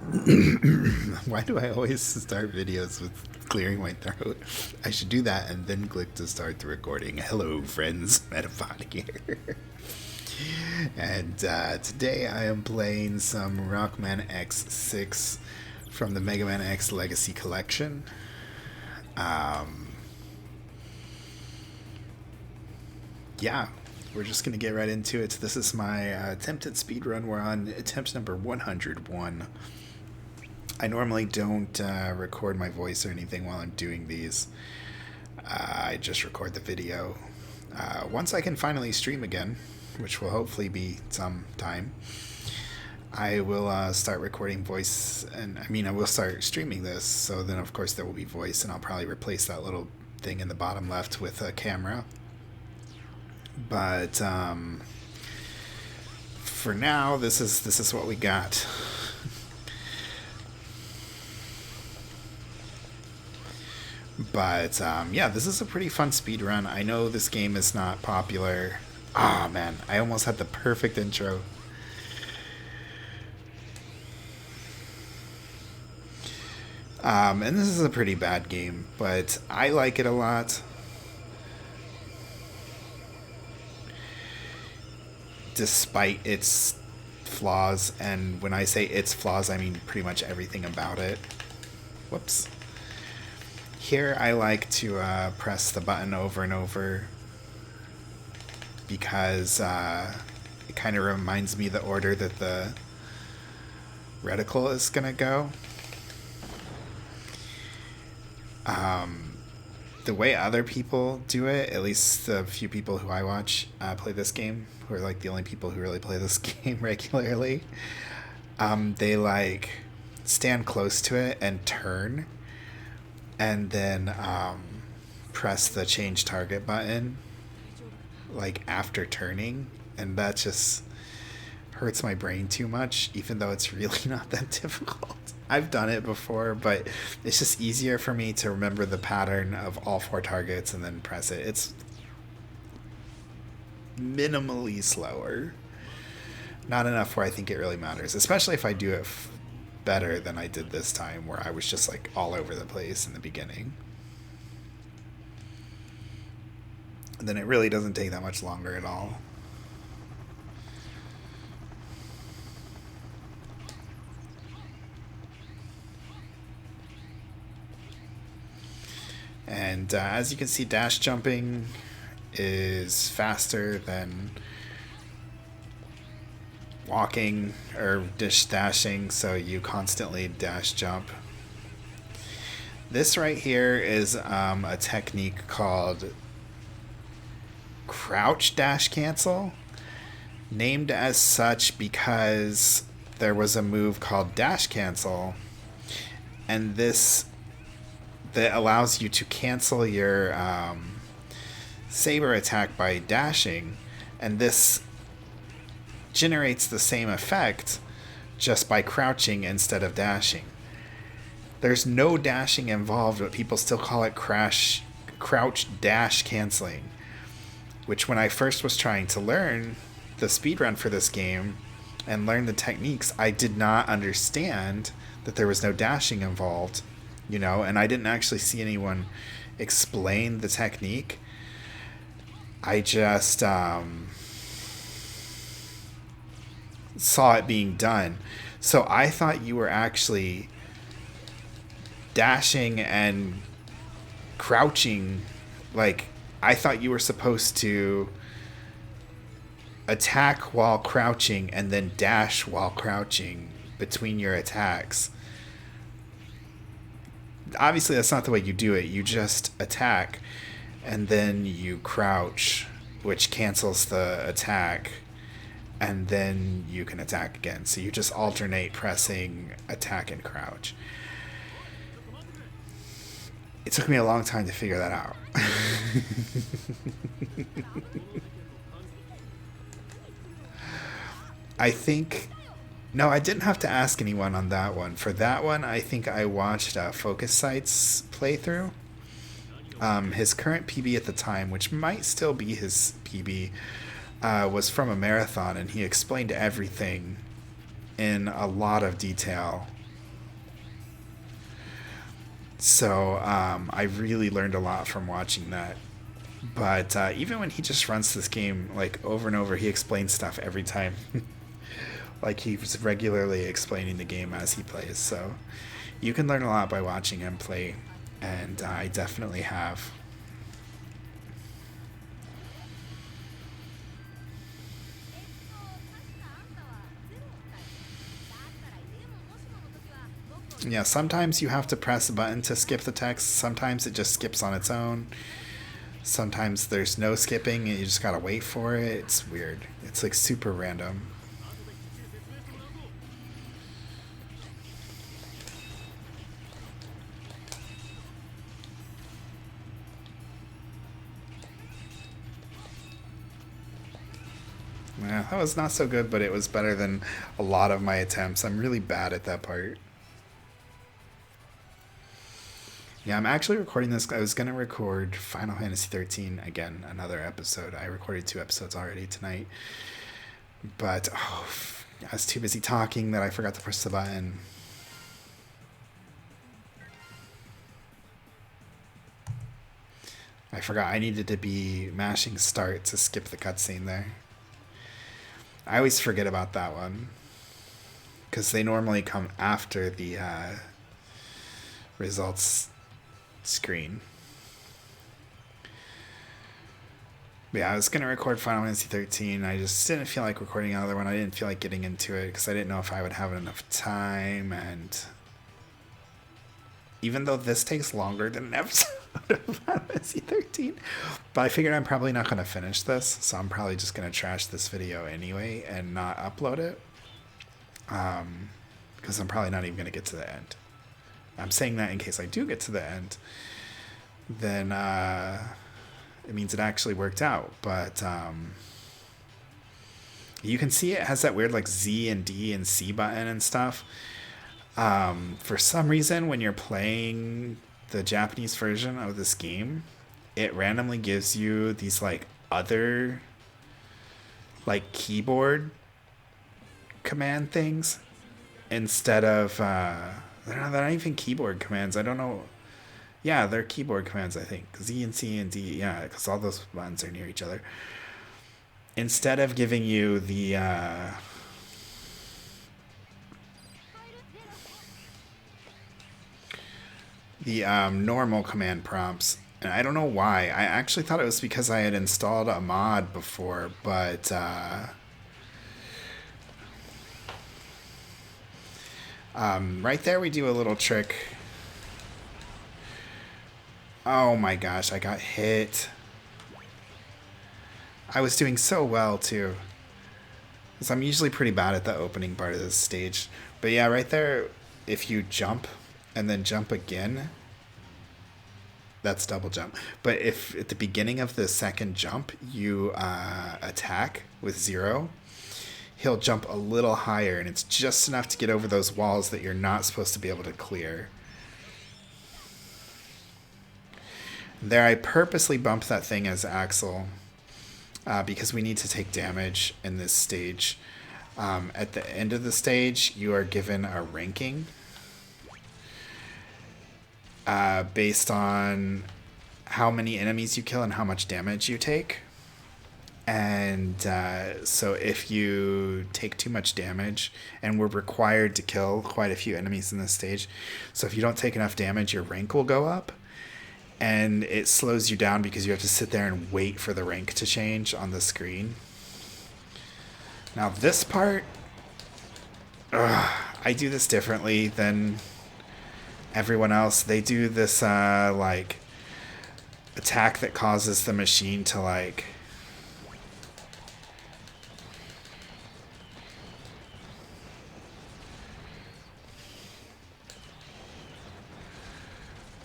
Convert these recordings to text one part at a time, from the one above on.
Why do I always start videos with clearing my throat? I should do that and then click to start the recording. Hello, friends. Metapod here. And today I am playing some Rockman X6 from the Mega Man X Legacy Collection. Yeah, we're just going to get right into it. This is my attempt at speedrun. We're on attempt number 101. I normally don't record my voice or anything while I'm doing these. I just record the video. Once I can finally stream again, which will hopefully be some time, I will start recording voice, and I will start streaming this, so then of course there will be voice, and I'll probably replace that little thing in the bottom left with a camera. But for now, this is what we got. But yeah, this is a pretty fun speedrun. I know this game is not popular. Ah, man, I almost had the perfect intro. And this is a pretty bad game, but I like it a lot. Despite its flaws, and when I say its flaws, I mean pretty much everything about it. Whoops. Here I like to press the button over and over because it kind of reminds me the order that the reticle is going to go. The way other people do it, at least the few people who I watch play this game, who are like the only people who really play this game regularly, they like stand close to it and turn, and then press the change target button like after turning, and that just hurts my brain too much, even though it's really not that difficult. I've done it before, but it's just easier for me to remember the pattern of all four targets and then press it. It's minimally slower. Not enough where I think it really matters, especially if I do it better than I did this time, where I was just like all over the place in the beginning. And then it really doesn't take that much longer at all. And as you can see, dash jumping is faster than walking or dashing, so you constantly dash jump. This right here is a technique called crouch dash cancel, named as such because there was a move called dash cancel, and this that allows you to cancel your saber attack by dashing, and this generates the same effect just by crouching instead of dashing. There's no dashing involved, but people still call it crouch dash canceling, which when I first was trying to learn the speedrun for this game and learn the techniques, I did not understand that there was no dashing involved. And I didn't actually see anyone explain the technique. I just saw it being done. So I thought you were actually dashing and crouching. Like, I thought you were supposed to attack while crouching and then dash while crouching between your attacks. Obviously, that's not the way you do it. You just attack, and then you crouch, which cancels the attack, and then you can attack again. So you just alternate pressing attack and crouch. It took me a long time to figure that out. I think... No, I didn't have to ask anyone on that one. For that one, I think I watched Focus Sight's playthrough. His current PB at the time, which might still be his PB, was from a marathon, and he explained everything in a lot of detail So I really learned a lot from watching that. But even when he just runs this game like over and over, he explains stuff every time. Like he's regularly explaining the game as he plays. So you can learn a lot by watching him play, and I definitely have. Yeah, sometimes you have to press a button to skip the text. Sometimes it just skips on its own. Sometimes there's no skipping and you just gotta wait for it. It's weird. It's like super random. Yeah, that was not so good, but it was better than a lot of my attempts. I'm really bad at that part. Yeah, I'm actually recording this. I was going to record Final Fantasy 13 again, another episode. I recorded 2 episodes already tonight. But, I was too busy talking that I forgot to press the button. I forgot I needed to be mashing start to skip the cutscene there. I always forget about that one. Because they normally come after the results screen. But yeah, I was going to record Final Fantasy 13. I just didn't feel like recording another one. I didn't feel like getting into it because I didn't know if I would have enough time. And even though this takes longer than an episode of Final Fantasy 13, but I figured I'm probably not going to finish this. So I'm probably just going to trash this video anyway and not upload it. Because I'm probably not even going to get to the end. I'm saying that in case I do get to the end, then it means it actually worked out. But you can see it has that weird like Z and D and C button and stuff. For some reason, when you're playing the Japanese version of this game, it randomly gives you these like other like keyboard command things instead of they're not even keyboard commands. I don't know. Yeah, they're keyboard commands, I think. Z and C and D, yeah, because all those buttons are near each other. Instead of giving you the normal command prompts, and I don't know why. I actually thought it was because I had installed a mod before, but right there we do a little trick. Oh my gosh, I got hit. I was doing so well too. Because I'm usually pretty bad at the opening part of this stage. But yeah, right there, if you jump and then jump again, that's double jump. But if at the beginning of the second jump you attack with 0, he'll jump a little higher, and it's just enough to get over those walls that you're not supposed to be able to clear. There, I purposely bumped that thing as Axel because we need to take damage in this stage. At the end of the stage, you are given a ranking based on how many enemies you kill and how much damage you take. And so if you take too much damage, and we're required to kill quite a few enemies in this stage, so if you don't take enough damage, your rank will go up. And it slows you down because you have to sit there and wait for the rank to change on the screen. Now this part, I do this differently than everyone else. They do this like attack that causes the machine to like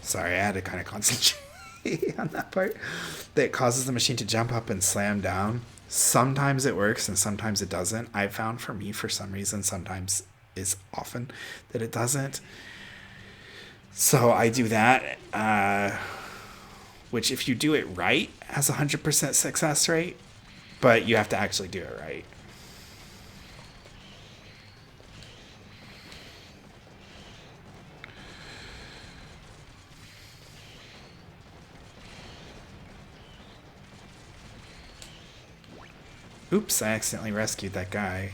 sorry, I had to kind of concentrate on that part. That causes the machine to jump up and slam down. Sometimes it works and sometimes it doesn't. I found for me, for some reason, sometimes is often that it doesn't. So I do that, which if you do it right, has a 100% success rate, but you have to actually do it right. Oops, I accidentally rescued that guy.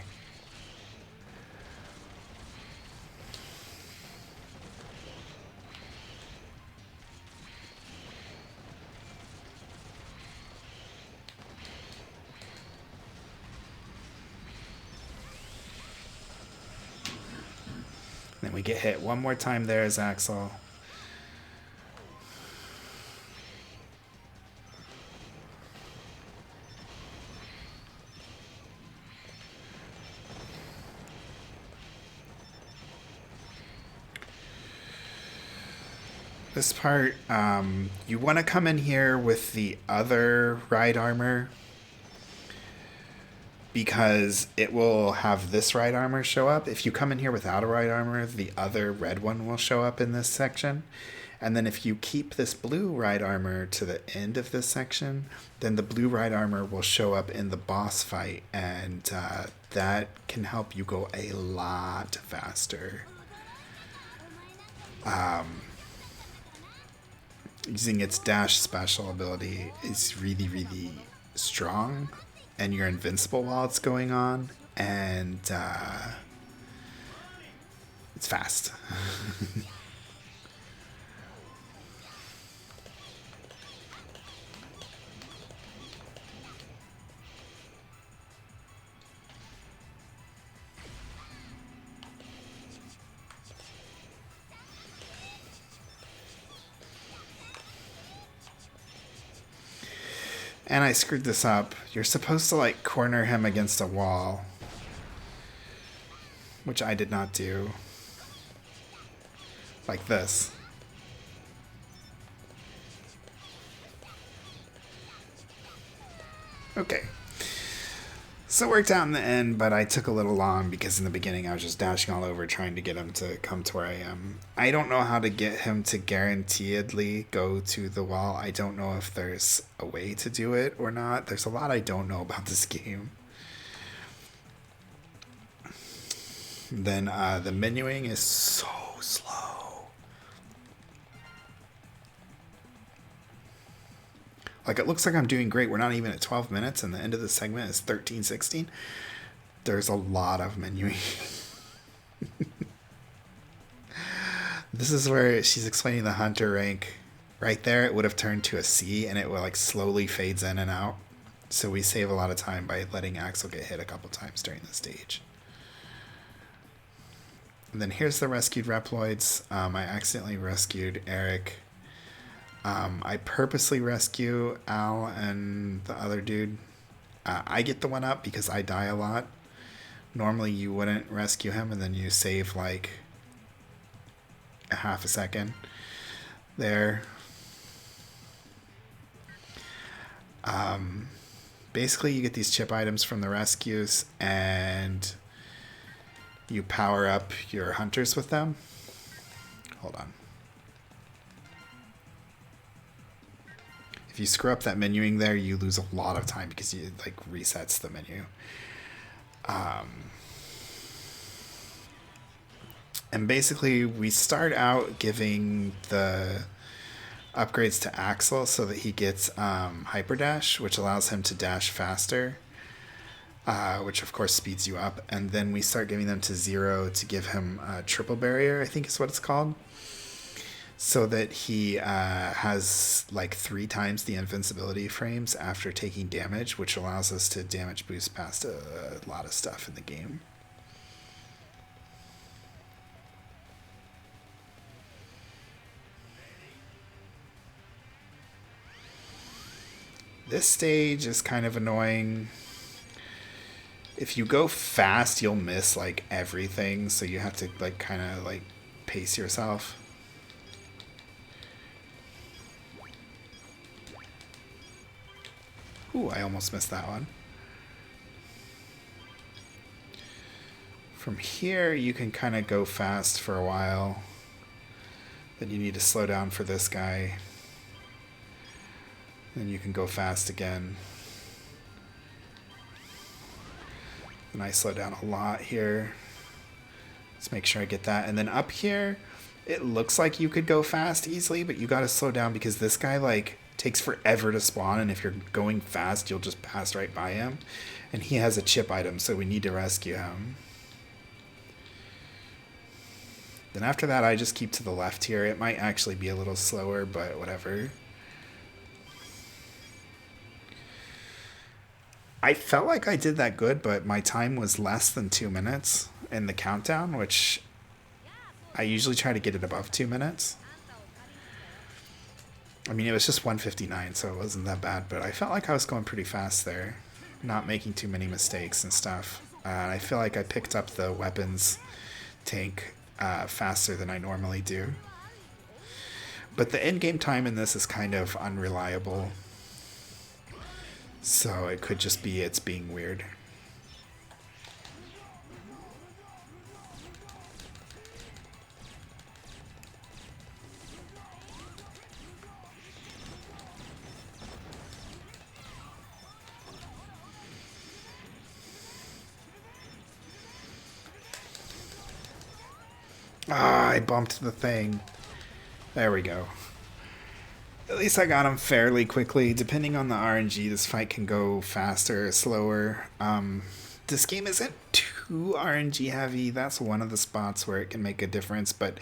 Then we get hit one more time there as Axel. This part, you want to come in here with the other ride armor because it will have this ride armor show up. If you come in here without a ride armor, the other red one will show up in this section. And then if you keep this blue ride armor to the end of this section, then the blue ride armor will show up in the boss fight, and that can help you go a lot faster. Using its dash special ability is really, really strong, and you're invincible while it's going on, and it's fast. And I screwed this up. You're supposed to like corner him against a wall, which I did not do. Like this. Okay. So it worked out in the end, but I took a little long because in the beginning I was just dashing all over trying to get him to come to where I am. I don't know how to get him to guaranteedly go to the wall. I don't know if there's a way to do it or not. There's a lot I don't know about this game. Then the menuing is so slow. Like, it looks like I'm doing great. We're not even at 12 minutes, and the end of the segment is 13:16. There's a lot of menuing. This is where she's explaining the hunter rank. Right there, it would have turned to a C, and it will like slowly fades in and out. So we save a lot of time by letting Axel get hit a couple times during the stage. And then here's the rescued Reploids. I accidentally rescued Eric. I purposely rescue Al and the other dude. I get the one up because I die a lot. Normally you wouldn't rescue him, and then you save like a half a second there. Basically you get these chip items from the rescues, and you power up your hunters with them. Hold on. If you screw up that menuing there, you lose a lot of time because it like resets the menu. And basically we start out giving the upgrades to Axel so that he gets hyper dash, which allows him to dash faster, which of course speeds you up. And then we start giving them to Zero to give him triple barrier, I think is what it's called, so that he has like 3 times the invincibility frames after taking damage, which allows us to damage boost past a lot of stuff in the game. This stage is kind of annoying. If you go fast, you'll miss like everything, so you have to like kind of like pace yourself. Ooh, I almost missed that one. From here, you can kind of go fast for a while. Then you need to slow down for this guy. Then you can go fast again. And I slow down a lot here. Let's make sure I get that. And then up here, it looks like you could go fast easily, but you gotta slow down because this guy like takes forever to spawn, and if you're going fast, you'll just pass right by him. And he has a chip item, so we need to rescue him. Then after that, I just keep to the left here. It might actually be a little slower, but whatever. I felt like I did that good, but my time was less than 2 minutes in the countdown, which I usually try to get it above 2 minutes. I mean, it was just 1:59, so it wasn't that bad, but I felt like I was going pretty fast there, not making too many mistakes and stuff. I feel like I picked up the weapons tank faster than I normally do. But the endgame time in this is kind of unreliable, so it could just be it's being weird. Ah, I bumped the thing. There we go. At least I got him fairly quickly. Depending on the RNG, this fight can go faster or slower. This game isn't too RNG heavy. That's one of the spots where it can make a difference, but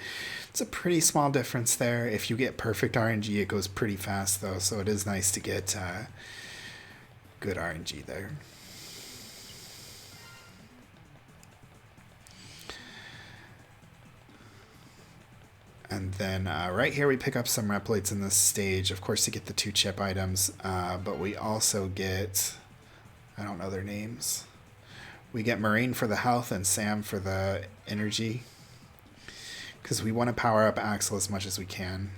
it's a pretty small difference there. If you get perfect RNG, it goes pretty fast, though, so it is nice to get good RNG there. And then right here we pick up some replates in this stage, of course, to get the 2 chip items, but we also get, I don't know their names. We get Marine for the health and Sam for the energy, because we want to power up Axel as much as we can.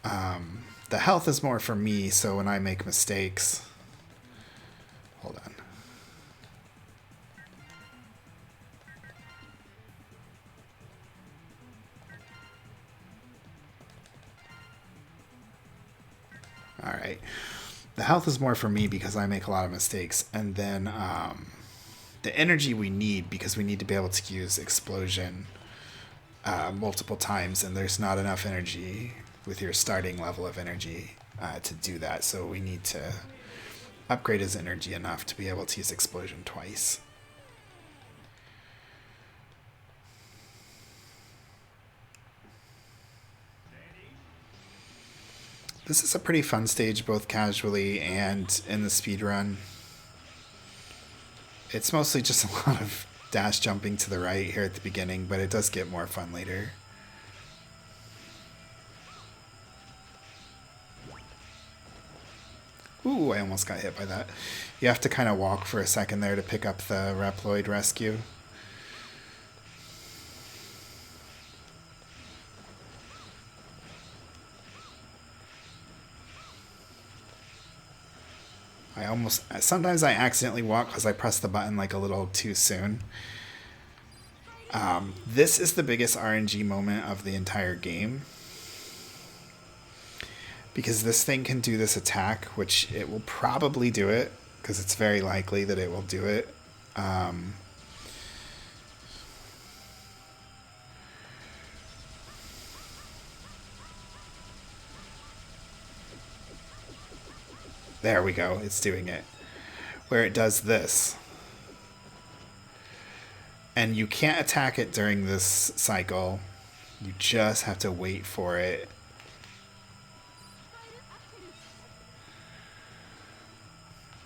The health is more for me, so when I make mistakes... Hold on. Alright. The health is more for me because I make a lot of mistakes. And then the energy we need, because we need to be able to use explosion multiple times, and there's not enough energy with your starting level of energy to do that. So we need to upgrade his energy enough to be able to use explosion twice. This is a pretty fun stage, both casually and in the speedrun. It's mostly just a lot of dash jumping to the right here at the beginning, but it does get more fun later. Ooh, I almost got hit by that. You have to kind of walk for a second there to pick up the Reploid rescue. Sometimes I accidentally walk because I press the button like a little too soon. This is the biggest RNG moment of the entire game, because this thing can do this attack, which it will probably do it, because it's very likely that it will do it. There we go, it's doing it. Where it does this. And you can't attack it during this cycle. You just have to wait for it.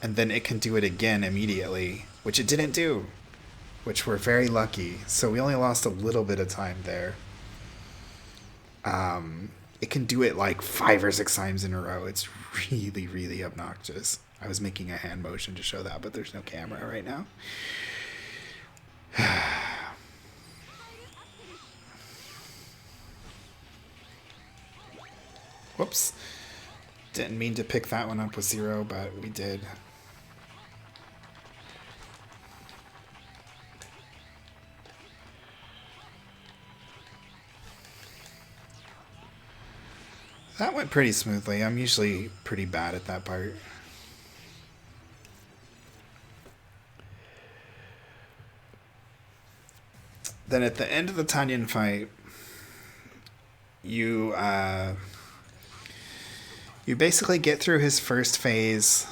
And then it can do it again immediately, which it didn't do. Which we're very lucky. So we only lost a little bit of time there. It can do it like 5 or 6 times in a row. It's really, really obnoxious. I was making a hand motion to show that, but there's no camera right now. Whoops. Didn't mean to pick that one up with 0, but we did. That went pretty smoothly. I'm usually pretty bad at that part. Then at the end of the Tanyan fight, you You basically get through his first phase.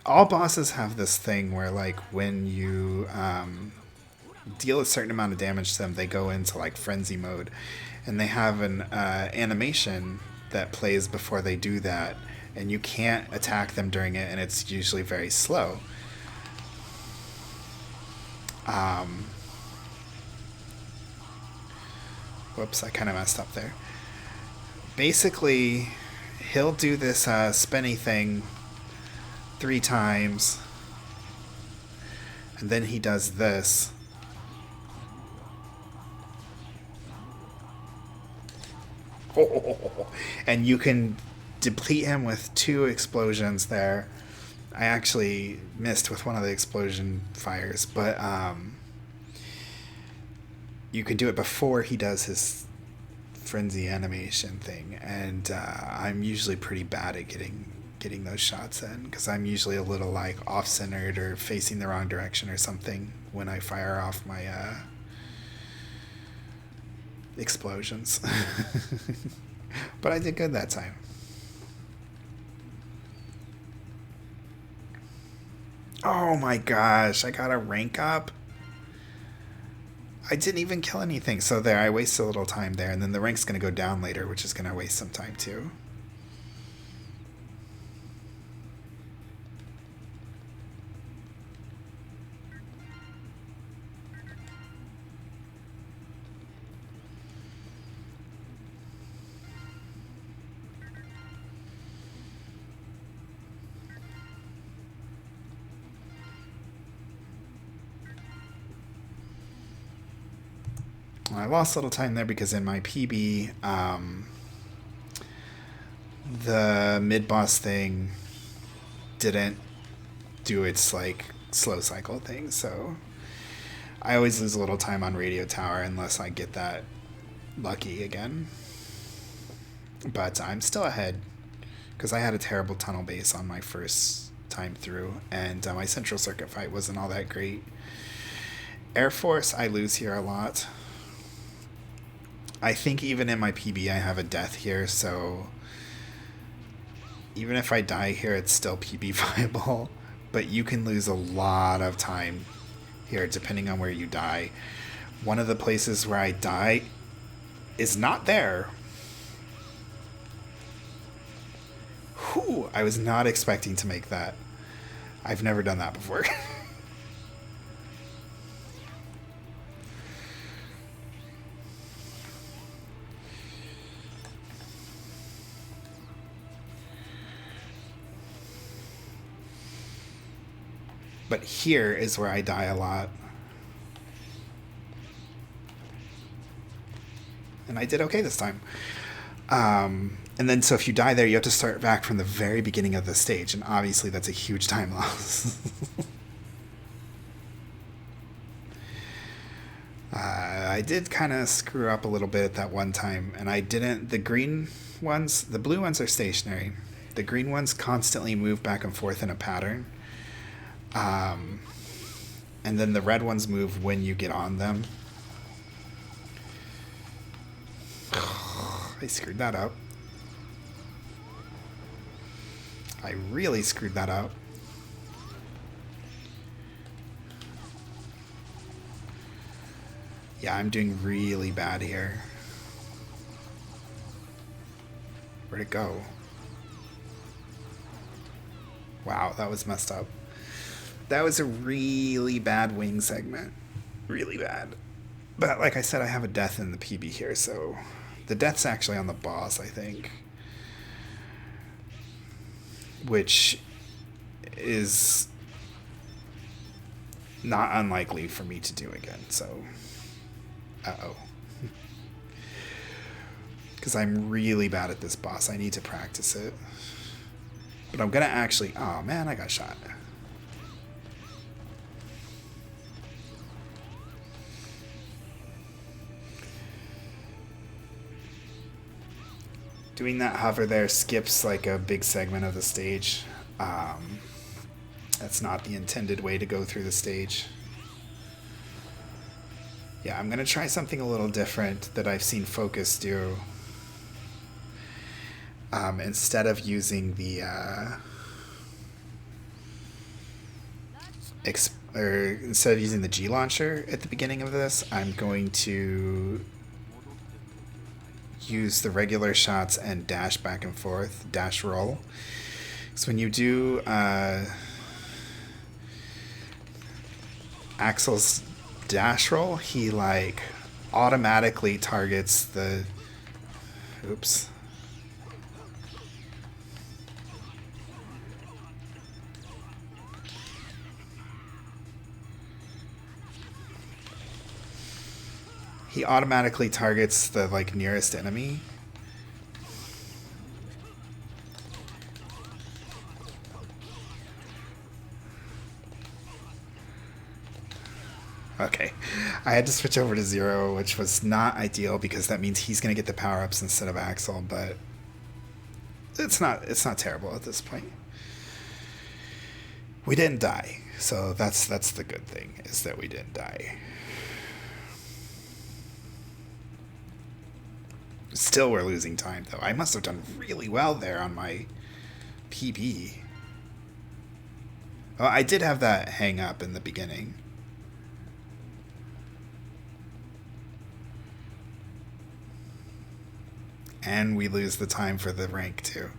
All bosses have this thing where, like, when you deal a certain amount of damage to them, they go into, like, frenzy mode. And they have an animation that plays before they do that. And you can't attack them during it, and it's usually very slow. Whoops, I kind of messed up there. Basically, he'll do this spinny thing 3 times, and then he does this. And you can deplete him with 2 explosions there. I actually missed with one of the explosion fires, but you can do it before he does his frenzy animation thing, and I'm usually pretty bad at getting those shots in, because I'm usually a little, like, off-centered or facing the wrong direction or something when I fire off my explosions. But I did good that time. Oh my gosh, I got a rank up. I didn't even kill anything, so there, I wasted a little time there, and then the rank's going to go down later, which is going to waste some time too. I lost a little time there because in my PB, the mid-boss thing didn't do its, like, slow cycle thing, so I always lose a little time on Radio Tower unless I get that lucky again. But I'm still ahead because I had a terrible tunnel base on my first time through, and my Central Circuit fight wasn't all that great. Air Force, I lose here a lot. I think even in my PB I have a death here, so even if I die here, it's still PB viable. But you can lose a lot of time here depending on where you die. One of the places where I die is not there. Whew, I was not expecting to make that. I've never done that before. But here is where I die a lot. And I did okay this time. And then, so if you die there, you have to start back from the very beginning of the stage. And obviously, that's a huge time loss. I did kind of screw up a little bit at that one time. And I didn't... The green ones... The blue ones are stationary. The green ones constantly move back and forth in a pattern. And then the red ones move when you get on them. I screwed that up. I really screwed that up. Yeah, I'm doing really bad here. Where'd it go? Wow, that was messed up. That was a really bad wing segment. Really bad. But like I said, I have a death in the PB here, so... The death's actually on the boss, I think. Which is not unlikely for me to do again, so... Uh-oh. Because I'm really bad at this boss. I need to practice it. But I'm gonna actually... Oh, man, I got shot. Doing that hover there skips like a big segment of the stage. That's not the intended way to go through the stage. Yeah, I'm going to try something a little different that I've seen Focus do. instead of using the instead of using the G launcher at the beginning of this, I'm going to use the regular shots and dash back and forth, dash roll. So when you do Axel's dash roll, he like automatically targets the... Oops. He automatically targets the like nearest enemy. Okay, I had to switch over to 0, which was not ideal because that means he's going to get the power-ups instead of Axel, but it's not terrible at this point. We didn't die, so that's the good thing, is that we didn't die. Still, we're losing time, though. I must have done really well there on my PB. Oh, I did have that hang up in the beginning. And we lose the time for the rank, too.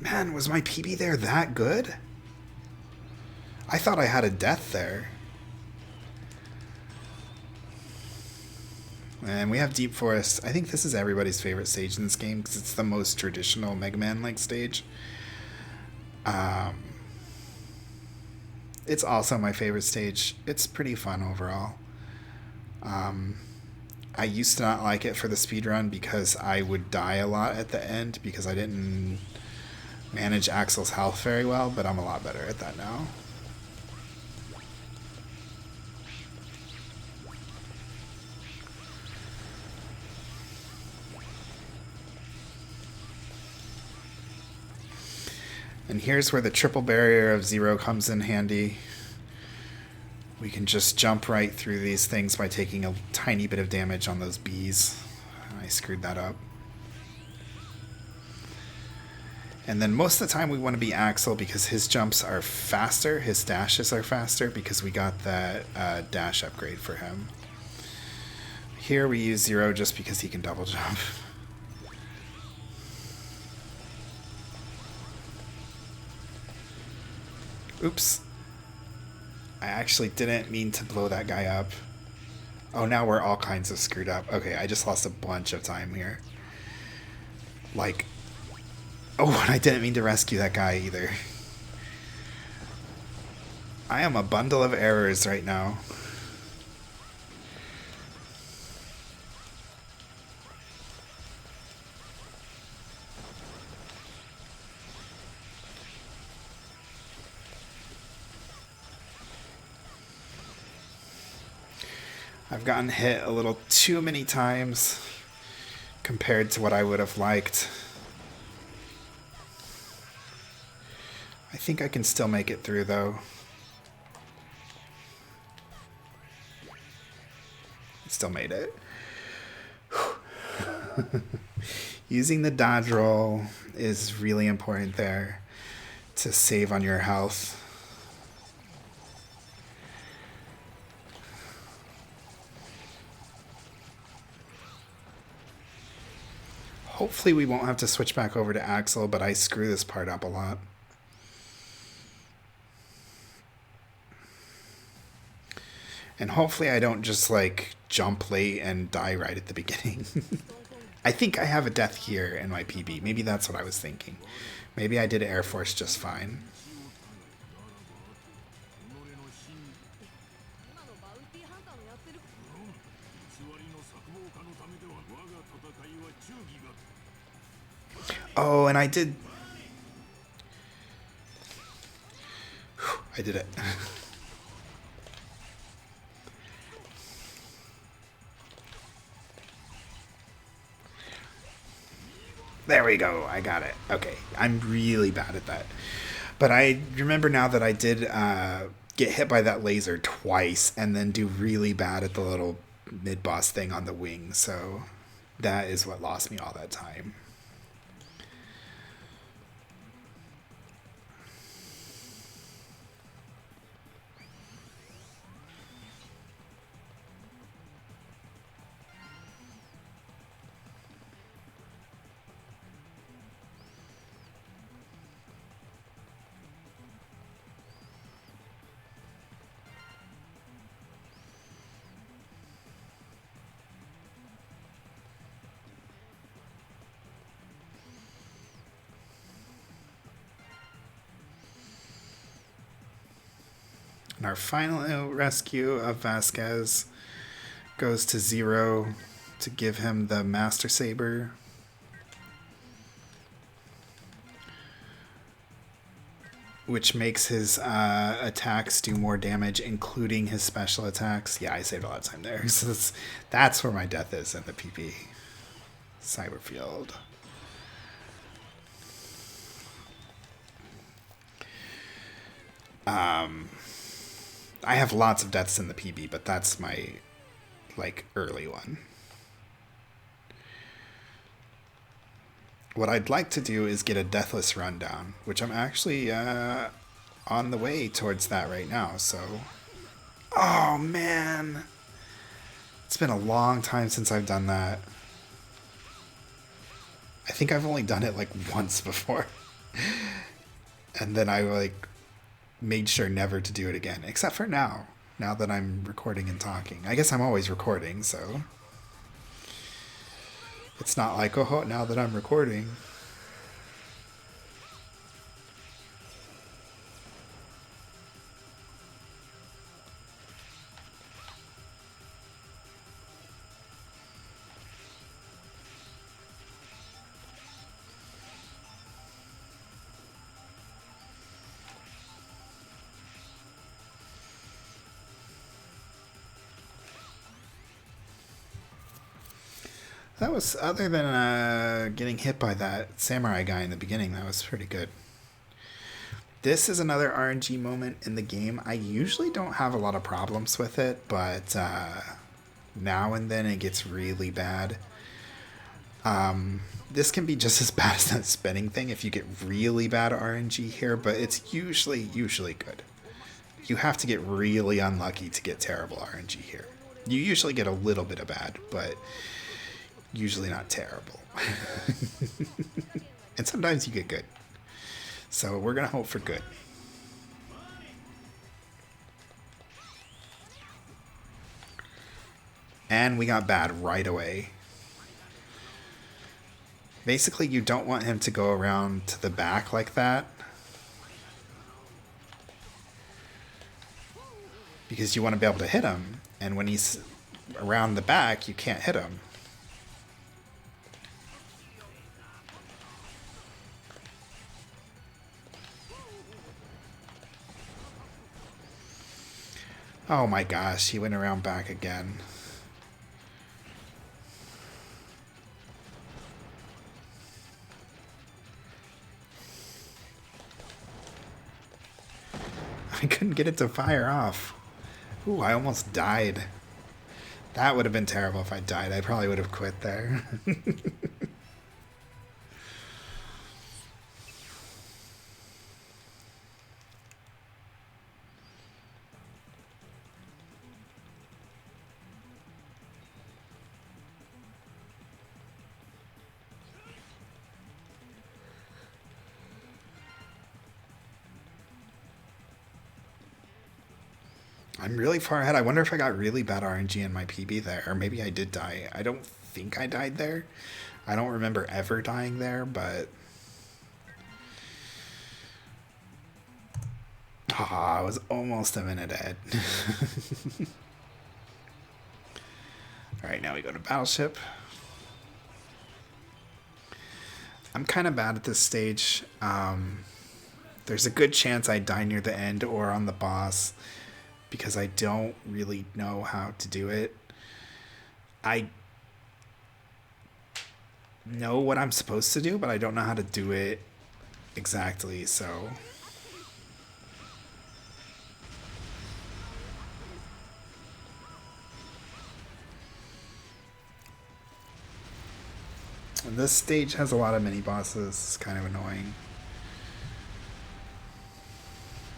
Man, was my PB there that good? I thought I had a death there. And we have Deep Forest. I think this is everybody's favorite stage in this game because it's the most traditional Mega Man-like stage. It's also my favorite stage. It's pretty fun overall. I used to not like it for the speedrun because I would die a lot at the end because I didn't manage Axel's health very well, but I'm a lot better at that now. And here's where the triple barrier of 0 comes in handy. We can just jump right through these things by taking a tiny bit of damage on those bees. I screwed that up. And then most of the time we want to be Axel because his jumps are faster, his dashes are faster because we got that dash upgrade for him. Here we use 0 just because he can double jump. Oops. I actually didn't mean to blow that guy up. Oh, now we're all kinds of screwed up. Okay, I just lost a bunch of time here. Like... Oh, and I didn't mean to rescue that guy either. I am a bundle of errors right now. I've gotten hit a little too many times compared to what I would have liked. I think I can still make it through, though. I still made it. Using the dodge roll is really important there to save on your health. Hopefully we won't have to switch back over to Axel, but I screw this part up a lot. And hopefully I don't just like jump late and die right at the beginning. I think I have a death here in my PB. Maybe that's what I was thinking. Maybe I did Air Force just fine. Oh, and I did... I did it. There we go. I got it. Okay. I'm really bad at that. But I remember now that I did get hit by that laser twice and then do really bad at the little mid-boss thing on the wing. So that is what lost me all that time. And our final rescue of Vasquez goes to Zero to give him the Master Saber. Which makes his attacks do more damage, including his special attacks. Yeah, I saved a lot of time there. So that's where my death is in the PP. Cyberfield. I have lots of deaths in the PB, but that's my, like, early one. What I'd like to do is get a deathless rundown, which I'm actually on the way towards that right now, so... Oh, man! It's been a long time since I've done that. I think I've only done it, like, once before. And then I, like... made sure never to do it again, except for now that I'm recording and talking. I guess I'm always recording, so it's not like, oh, now that I'm recording. That was, other than getting hit by that samurai guy in the beginning, that was pretty good. This is another RNG moment in the game. I usually don't have a lot of problems with it, but now and then it gets really bad. This can be just as bad as that spinning thing if you get really bad RNG here, but it's usually good. You have to get really unlucky to get terrible RNG here. You usually get a little bit of bad, but... usually not terrible. And sometimes you get good. So we're going to hope for good. And we got bad right away. Basically, you don't want him to go around to the back like that. Because you want to be able to hit him. And when he's around the back, you can't hit him. Oh my gosh, he went around back again. I couldn't get it to fire off. Ooh, I almost died. That would have been terrible if I died. I probably would have quit there. I'm really far ahead. I wonder if I got really bad RNG in my PB there. Or maybe I did die. I don't think I died there. I don't remember ever dying there, but... Ah, I was almost a minute ahead. Alright, now we go to Battleship. I'm kind of bad at this stage. There's a good chance I die near the end or on the boss, because I don't really know how to do it. I know what I'm supposed to do, but I don't know how to do it exactly, so... This stage has a lot of mini bosses. It's kind of annoying.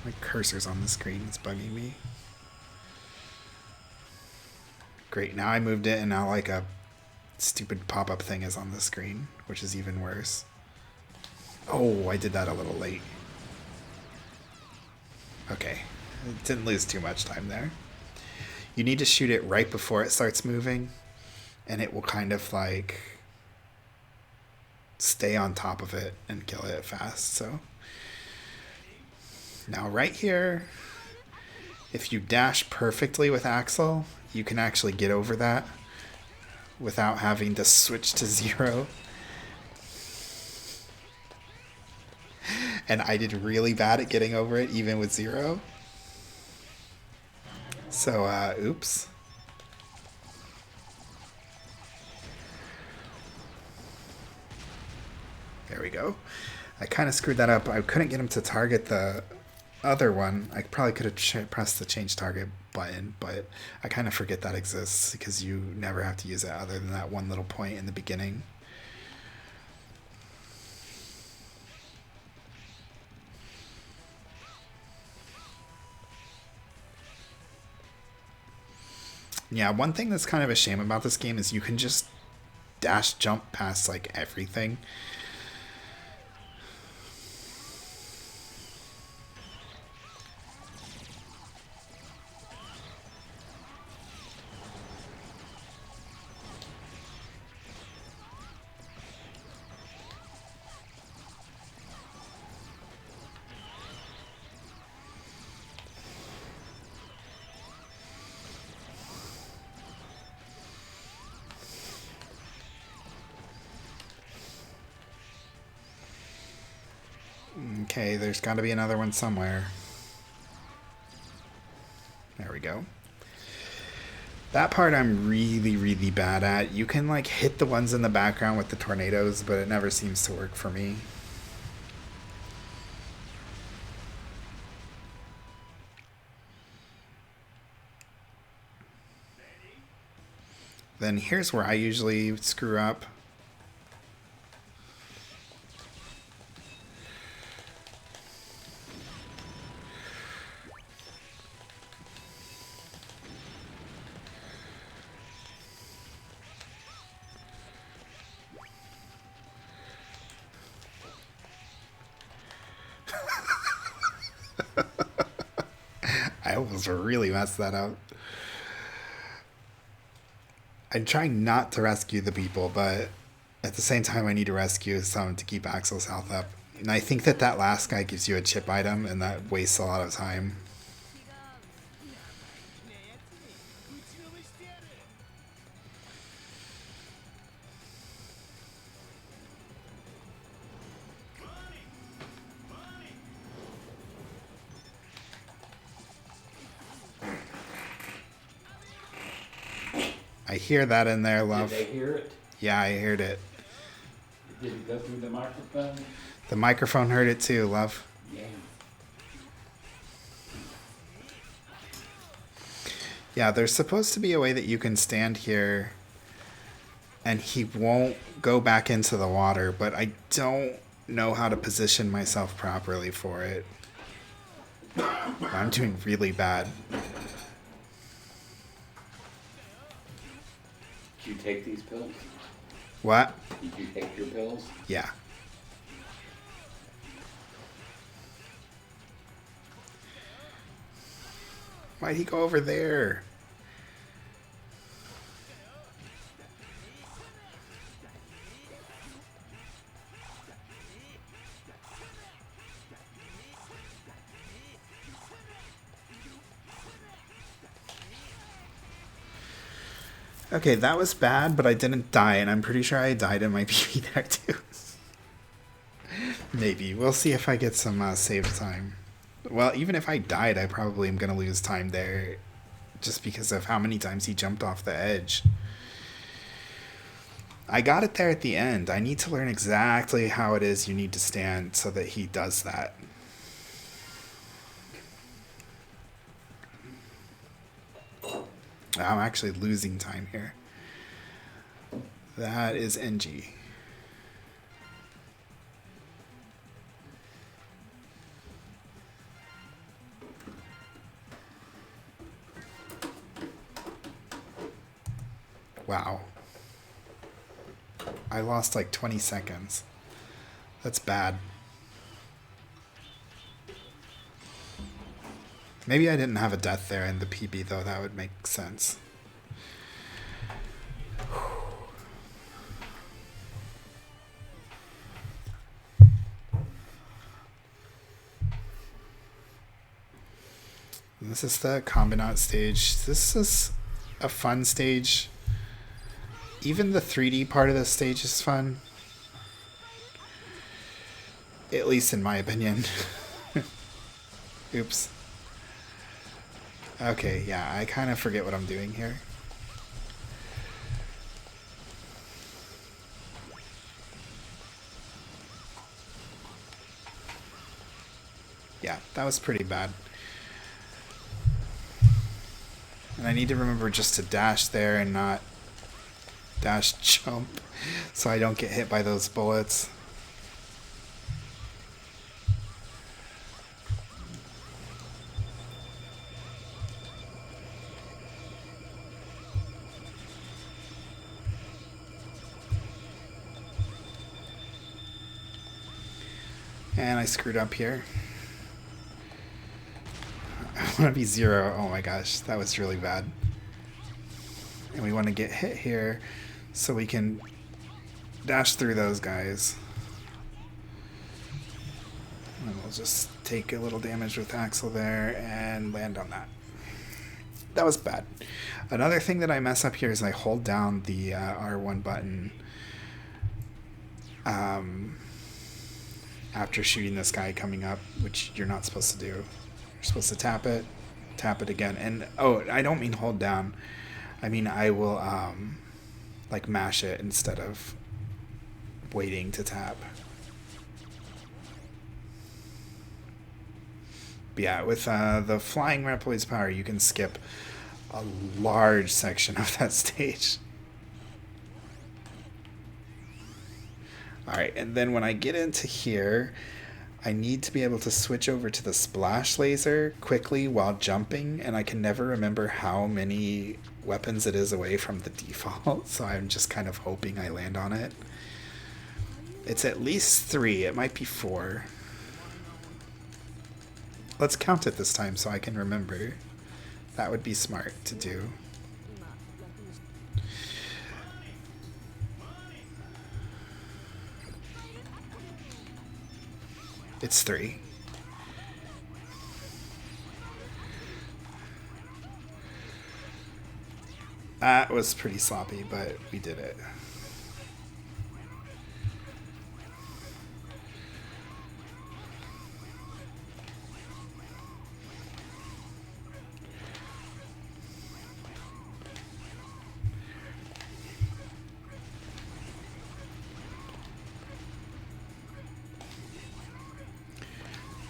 My cursor's on the screen. It's bugging me. Great, now I moved it and now like a stupid pop-up thing is on the screen, which is even worse. Oh, I did that a little late. Okay, didn't lose too much time there. You need to shoot it right before it starts moving, and it will kind of like stay on top of it and kill it fast. So now right here, if you dash perfectly with Axel, you can actually get over that without having to switch to 0. And I did really bad at getting over it even with 0. So, oops. There we go. I kind of screwed that up. I couldn't get him to target the other one. I probably could have pressed the change target button, but I kind of forget that exists because you never have to use it other than that one little point in the beginning. Yeah, one thing that's kind of a shame about this game is you can just dash jump past like everything. Okay, there's got to be another one somewhere. There we go. That part I'm really, really bad at. You can like hit the ones in the background with the tornadoes, but it never seems to work for me. Then here's where I usually screw up. I almost really messed that up. I'm trying not to rescue the people, but at the same time I need to rescue some to keep Axel's health up. And I think that that last guy gives you a chip item, and that wastes a lot of time. I hear that in there, love. Did they hear it? Yeah, I heard it. Did it go through the microphone? The microphone heard it too, love. Yeah. Yeah, there's supposed to be a way that you can stand here and he won't go back into the water, but I don't know how to position myself properly for it. I'm doing really bad. Did you take these pills? What? Did you take your pills? Yeah. Why'd he go over there? Okay, that was bad, but I didn't die, and I'm pretty sure I died in my PB there too. Maybe. We'll see if I get some save time. Well, even if I died, I probably am going to lose time there just because of how many times he jumped off the edge. I got it there at the end. I need to learn exactly how it is you need to stand so that he does that. I'm actually losing time here. That is NG. Wow. I lost like 20 seconds. That's bad. Maybe I didn't have a death there in the PB, though. That would make sense. This is the Combinat stage. This is a fun stage. Even the 3D part of this stage is fun. At least in my opinion. Oops. Okay, yeah, I kind of forget what I'm doing here. Yeah, that was pretty bad. And I need to remember just to dash there and not dash jump so I don't get hit by those bullets. And I screwed up here. I want to be 0. Oh my gosh, that was really bad. And we want to get hit here so we can dash through those guys. And we'll just take a little damage with Axel there and land on that. That was bad. Another thing that I mess up here is I hold down the R1 button after shooting this guy coming up, which you're not supposed to do. You're supposed to tap it again. And, oh, I don't mean hold down. I mean I will, like, mash it instead of waiting to tap. But yeah, with the flying Reploid's power, you can skip a large section of that stage. Alright, and then when I get into here, I need to be able to switch over to the splash laser quickly while jumping, and I can never remember how many weapons it is away from the default, so I'm just kind of hoping I land on it. It's at least 3, it might be 4. Let's count it this time so I can remember. That would be smart to do. It's 3. That was pretty sloppy, but we did it.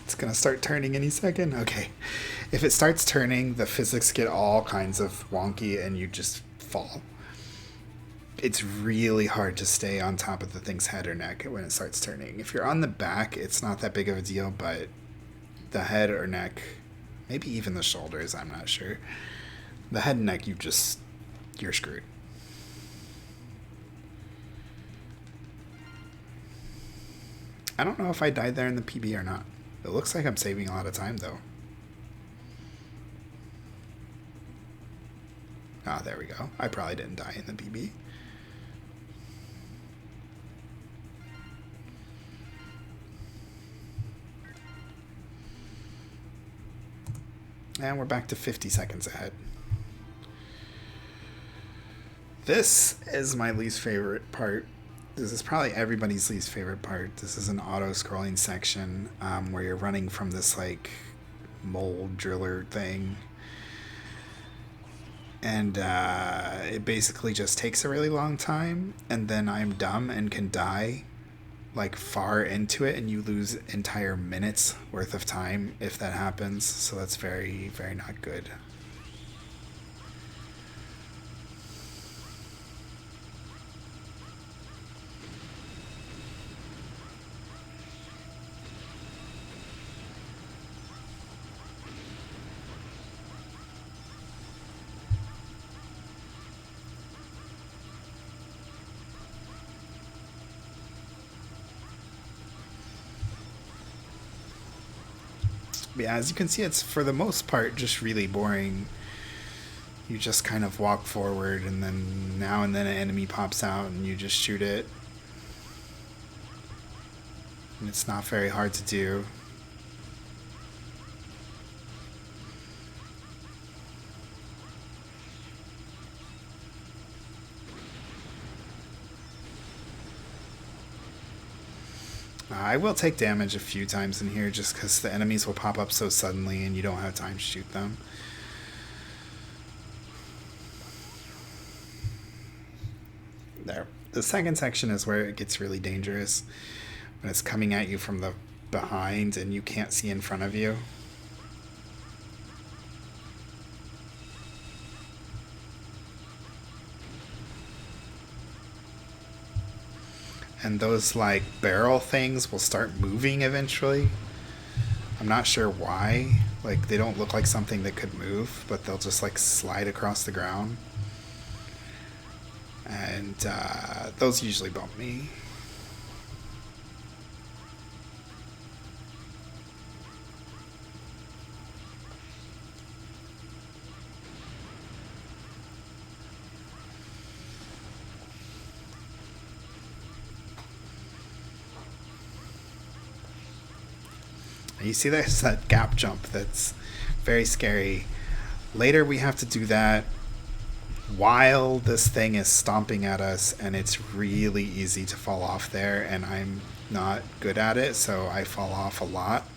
It's gonna start turning any second. Okay. If it starts turning, the physics get all kinds of wonky and you just fall. It's really hard to stay on top of the thing's head or neck when it starts turning. If you're on the back, it's not that big of a deal, but the head or neck, maybe even the shoulders, I'm not sure. The head and neck, you're screwed. I don't know if I died there in the PB or not. It looks like I'm saving a lot of time, though. Ah, there we go. I probably didn't die in the PB. And we're back to 50 seconds ahead. This is my least favorite part. This is probably everybody's least favorite part. This is an auto-scrolling section where you're running from this, like, mold driller thing. And it basically just takes a really long time, and then I'm dumb and can die, like, far into it, and you lose entire minutes worth of time if that happens. So that's very, very not good. Yeah, as you can see, it's for the most part just really boring. You just kind of walk forward, and then now and then an enemy pops out, and you just shoot it. And it's not very hard to do. I will take damage a few times in here just because the enemies will pop up so suddenly and you don't have time to shoot them. There. The second section is where it gets really dangerous. When it's coming at you from the behind and you can't see in front of you. And those like barrel things will start moving eventually. I'm not sure why. Like they don't look like something that could move, but they'll just like slide across the ground. And those usually bump me. You see there's that gap jump that's very scary. Later we have to do that while this thing is stomping at us, and it's really easy to fall off there, and I'm not good at it, so I fall off a lot.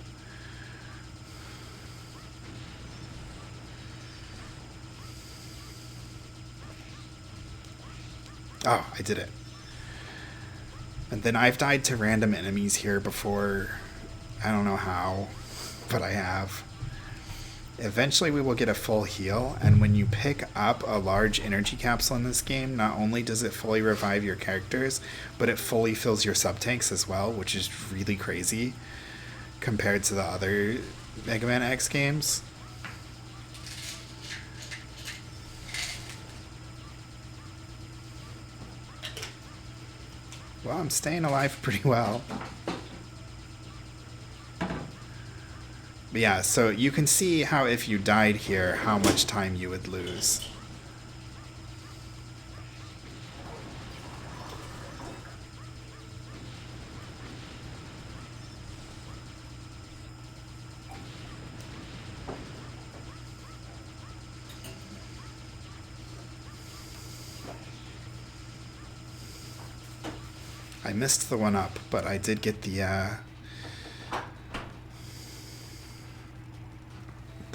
Oh, I did it. And then I've died to random enemies here before. I don't know how, but I have. Eventually we will get a full heal, and when you pick up a large energy capsule in this game, not only does it fully revive your characters, but it fully fills your sub-tanks as well, which is really crazy compared to the other Mega Man X games. Well, I'm staying alive pretty well. But yeah, so you can see how if you died here, how much time you would lose. I missed the one up, but I did get the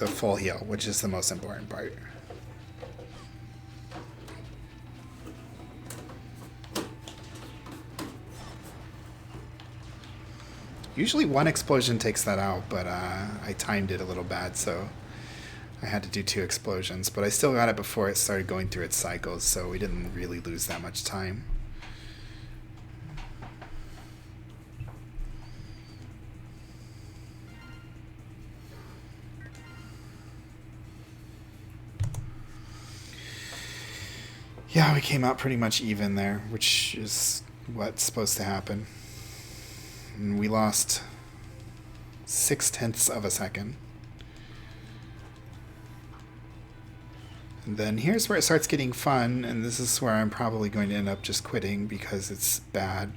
full heal, which is the most important part. Usually one explosion takes that out, but I timed it a little bad, so I had to do 2 explosions. But I still got it before it started going through its cycles, so we didn't really lose that much time. Yeah, we came out pretty much even there, which is what's supposed to happen. And we lost 0.6 of a second. And then here's where it starts getting fun, and this is where I'm probably going to end up just quitting because it's bad.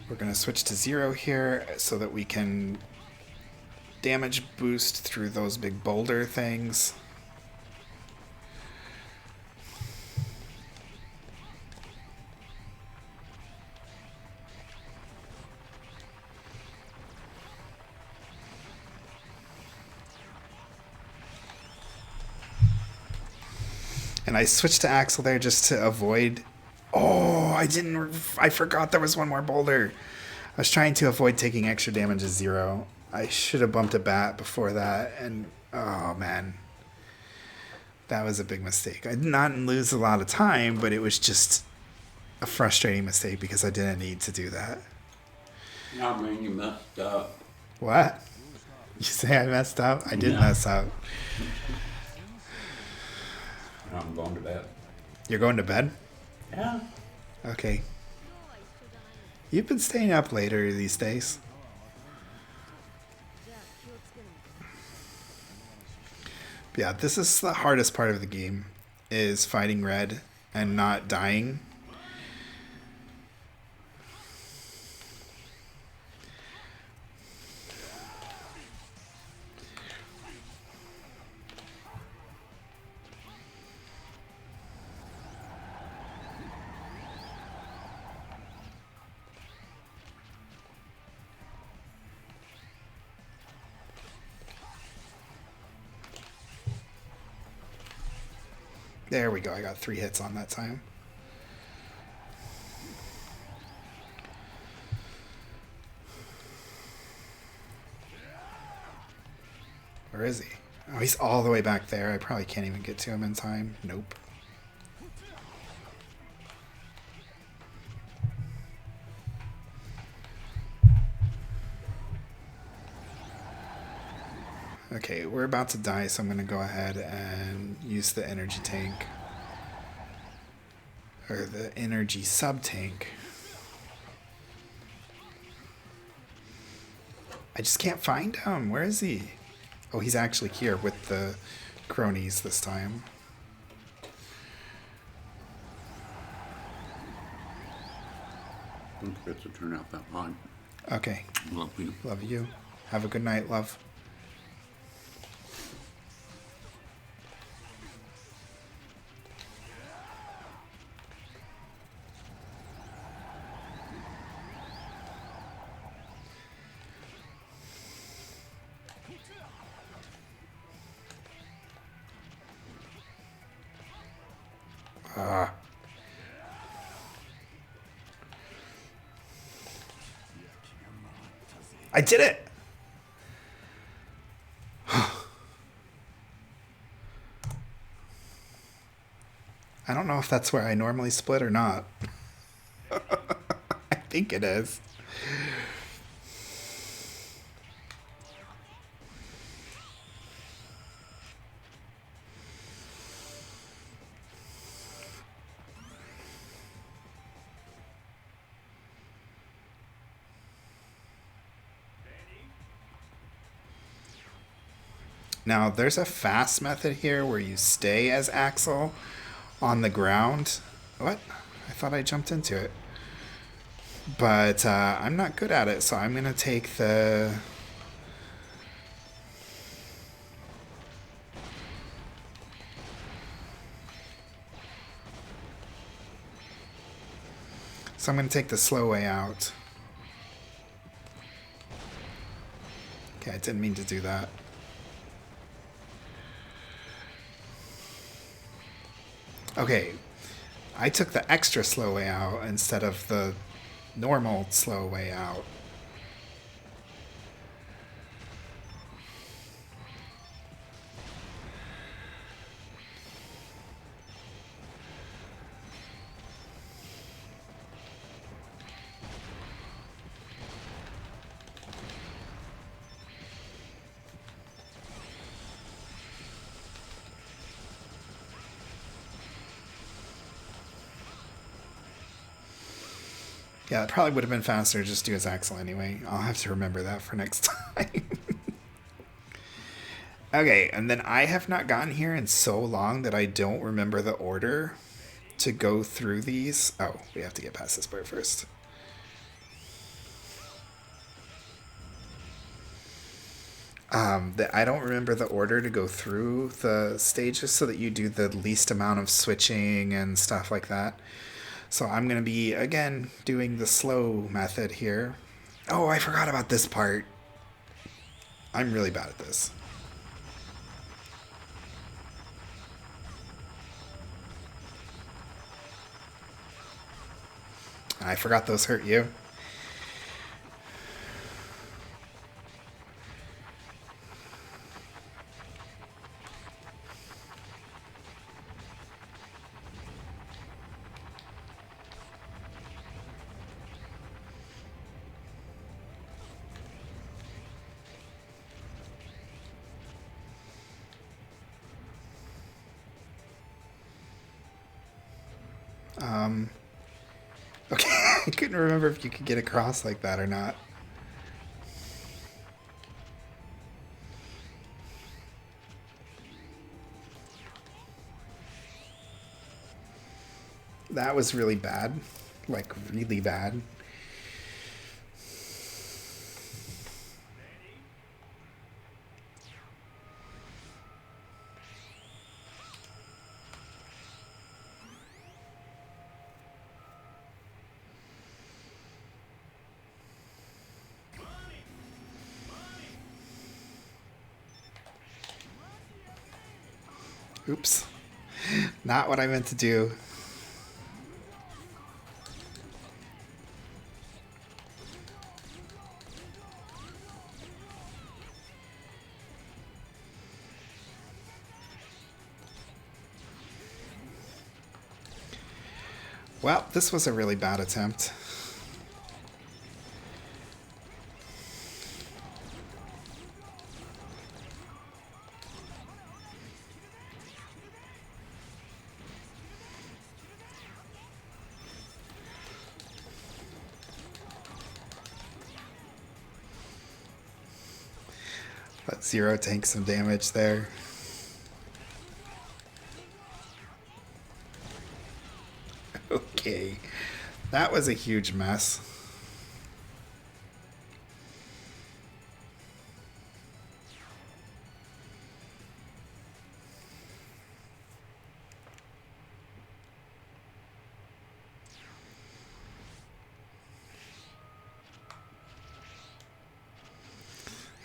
We're going to switch to 0 here so that we can damage boost through those big boulder things. And I switched to Axel there just to avoid... Oh, I forgot there was one more boulder. I was trying to avoid taking extra damage at 0. I should have bumped a bat before that, and oh man. That was a big mistake. I did not lose a lot of time, but it was just a frustrating mistake because I didn't need to do that. I mean, you messed up. What? You say I messed up? I did mess up. I'm going to bed. You're going to bed? Yeah. Okay. You've been staying up later these days. But yeah, this is the hardest part of the game, is fighting red and not dying. There we go. I got 3 hits on that time. Where is he? Oh, he's all the way back there. I probably can't even get to him in time. Nope. Okay, we're about to die, so I'm going to go ahead and use the energy tank. Or the energy sub-tank. I just can't find him. Where is he? Oh, he's actually here with the cronies this time. Don't forget to turn out that light. Okay. Love you. Love you. Have a good night, love. I did it! I don't know if that's where I normally split or not. I think it is. Now, there's a fast method here where you stay as Axel on the ground. What? I thought I jumped into it. But I'm not good at it, so I'm going to take the... So I'm going to take the slow way out. Okay, I didn't mean to do that. Okay, I took the extra slow way out instead of the normal slow way out. Yeah, it probably would have been faster to just do as Axel anyway. I'll have to remember that for next time. Okay, and then I have not gotten here in so long that I don't remember the order to go through these. Oh, we have to get past this part first. I don't remember the order to go through the stages so that you do the least amount of switching and stuff like that. So I'm going to be, again, doing the slow method here. Oh, I forgot about this part. I'm really bad at this. I forgot those hurt you. Okay, I couldn't remember if you could get across like that or not. That was really bad. Like, really bad. Oops. Not what I meant to do. Well, this was a really bad attempt. Let Zero tank some damage there. Okay. That was a huge mess.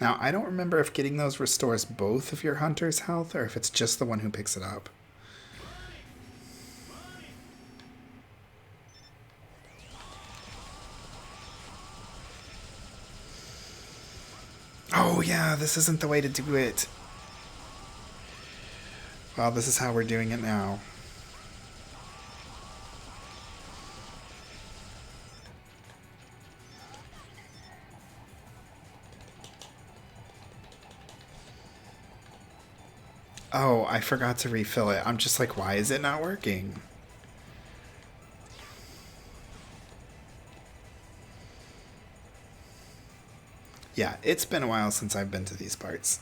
Now, I don't remember if getting those restores both of your hunter's health or if it's just the one who picks it up. Oh, yeah, this isn't the way to do it. Well, this is how we're doing it now. Oh, I forgot to refill it. I'm just like, why is it not working? Yeah, it's been a while since I've been to these parts.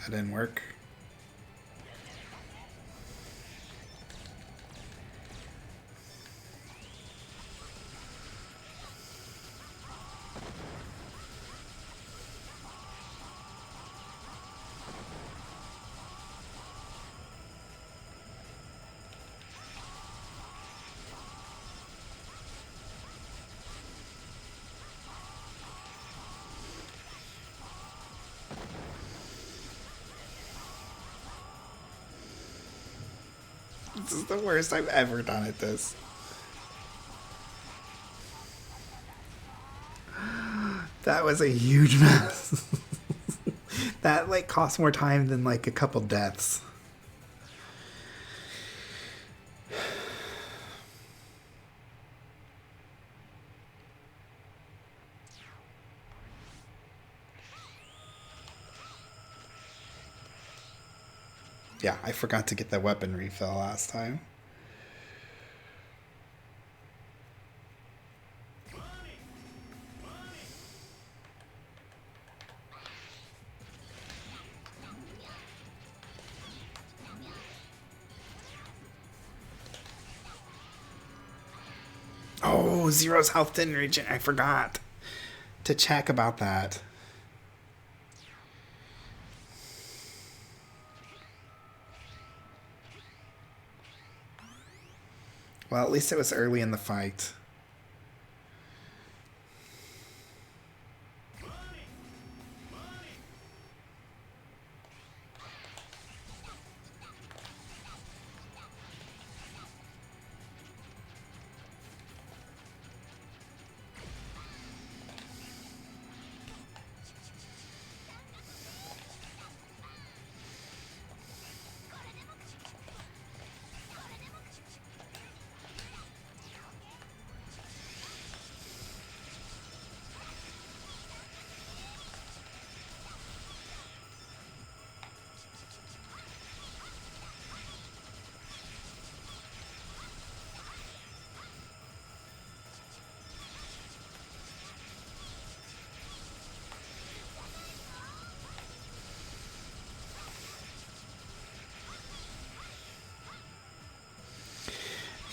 That didn't work. This is the worst I've ever done at this. That was a huge mess. That, like, cost more time than, like, a couple deaths. Yeah, I forgot to get the weapon refill last time. Oh, Zero's health didn't reach it. I forgot to check about that. Well, at least it was early in the fight.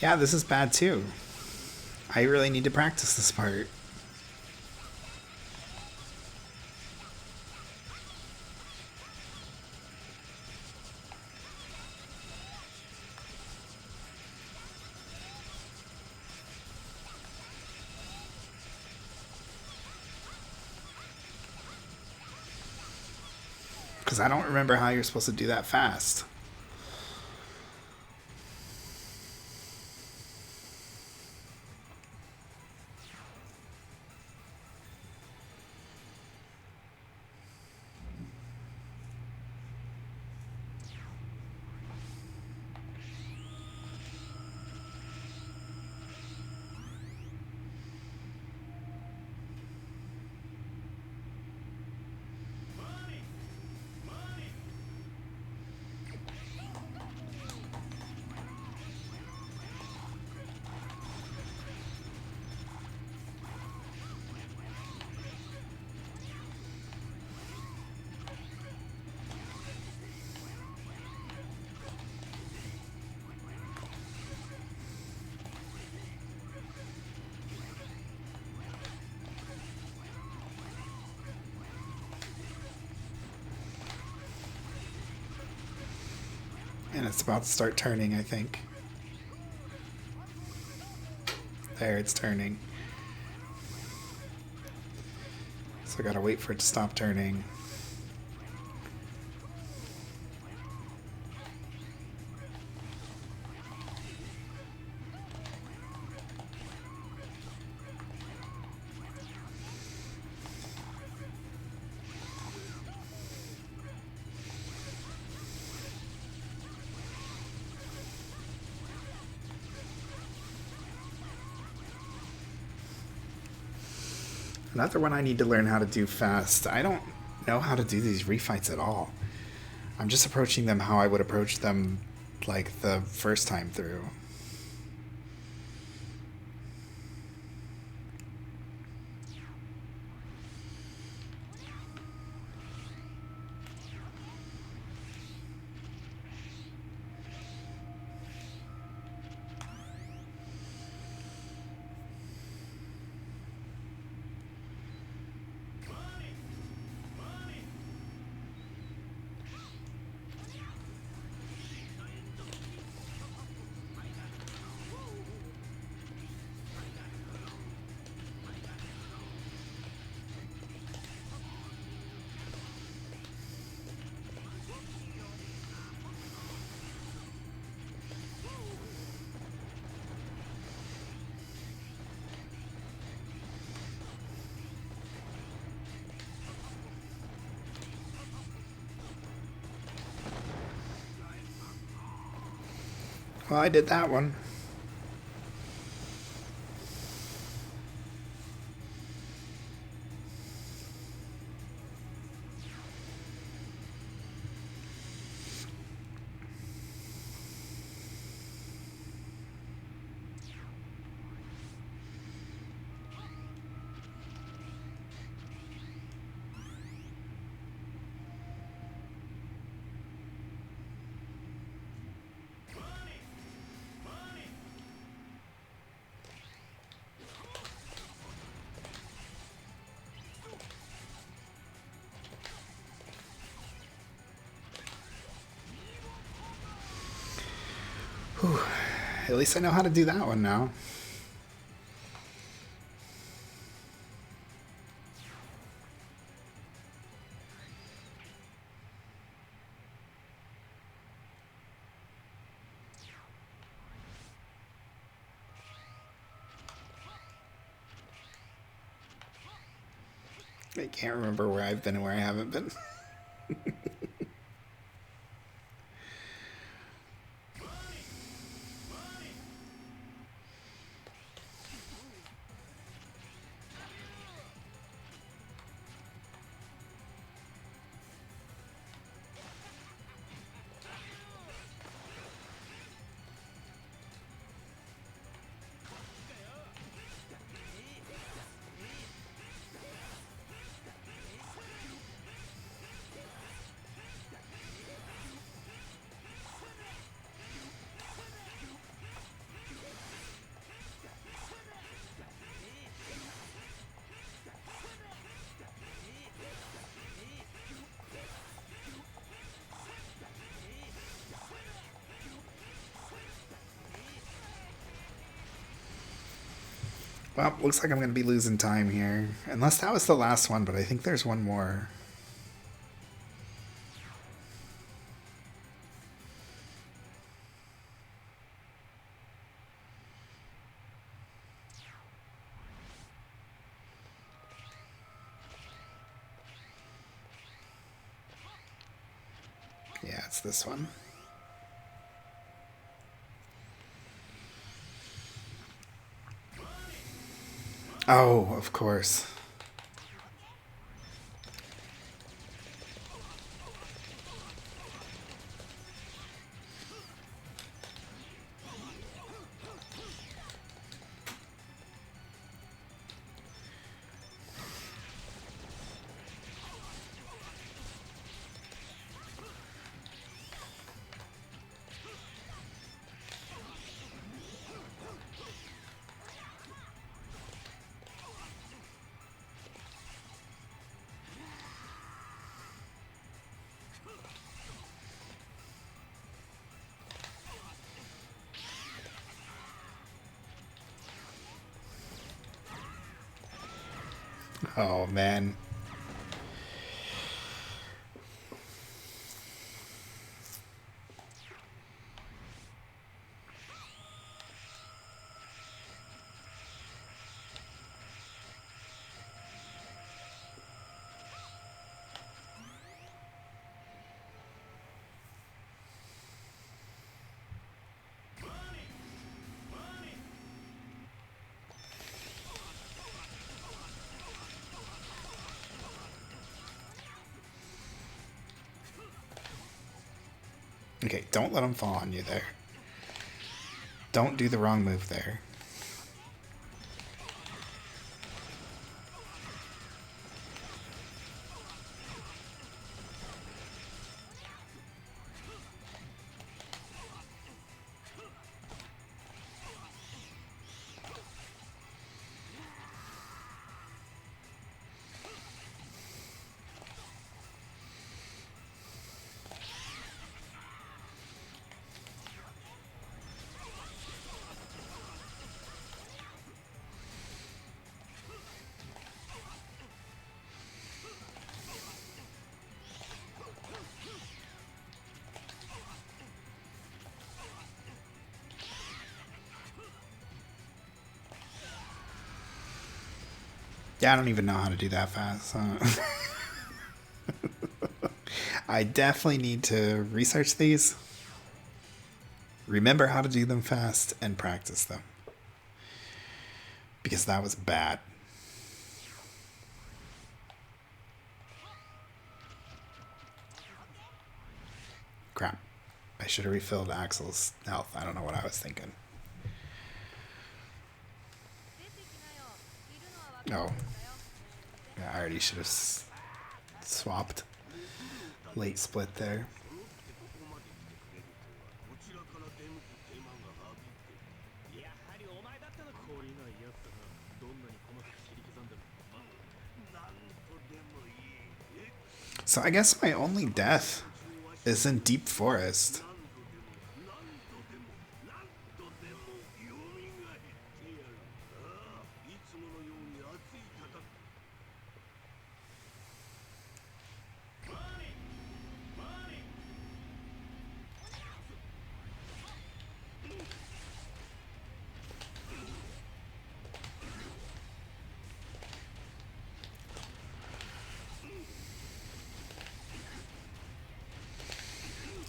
Yeah, this is bad too. I really need to practice this part. Because I don't remember how you're supposed to do that fast. And it's about to start turning, I think. There, it's turning. So I gotta wait for it to stop turning. Another one I need to learn how to do fast. I don't know how to do these refights at all. I'm just approaching them how I would approach them like the first time through. Well, I did that one. Whew. At least I know how to do that one now. I can't remember where I've been and where I haven't been. Well, looks like I'm going to be losing time here. Unless that was the last one, but I think there's one more. Yeah, it's this one. Oh, of course. Oh, man. Okay, don't let him fall on you there. Don't do the wrong move there. Yeah, I don't even know how to do that fast. I definitely need to research these, remember how to do them fast, and practice them. Because that was bad. Crap. I should have refilled Axel's health. I don't know what I was thinking. Oh. Yeah, I already should have swapped. Late split there. So I guess my only death is in Deep Forest.